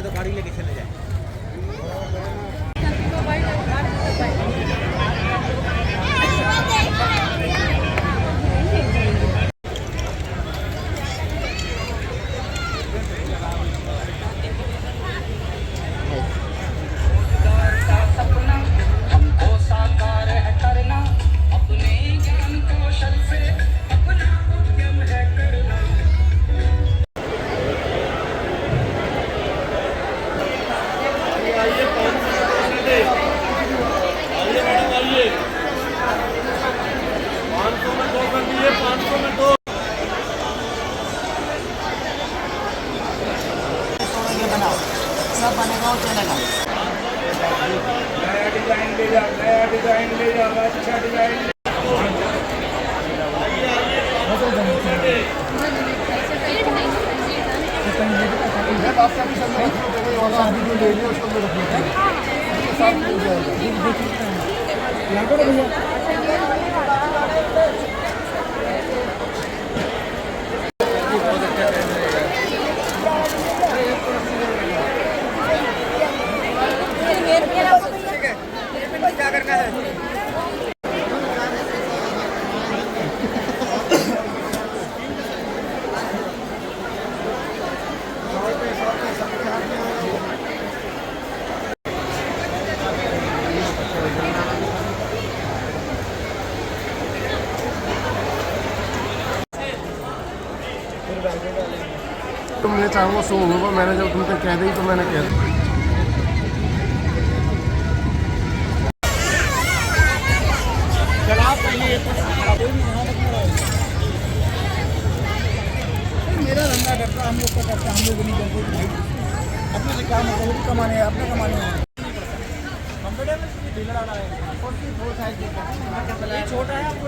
तो गाड़ी लेके चले जाए। सब बनेगा और चलेगा। नया डिजाइन ले जा, नया डिजाइन ले जा, अच्छा डिजाइन। क्या करना है? तुम ये चाहूँगा सो होगा, मैंने जब तुमसे कह दी तो मैंने कह दी। मेरा धंधा करता, हम लोग का करता, हम लोग नहीं करते भाई। अपने से काम होता है, कमाने अपने कमाने छोटा है आपको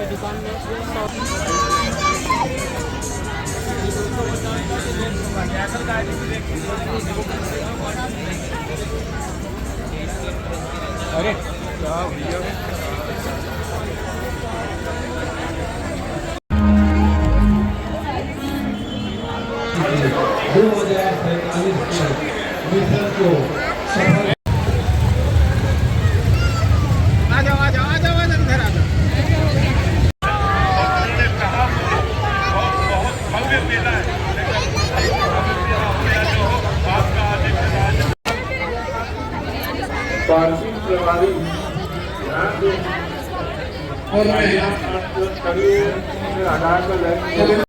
दुकान में अरे क्या भैया पार्किंग प्रणाली ध्यान दें और यहाँ 8 करीब 1000 का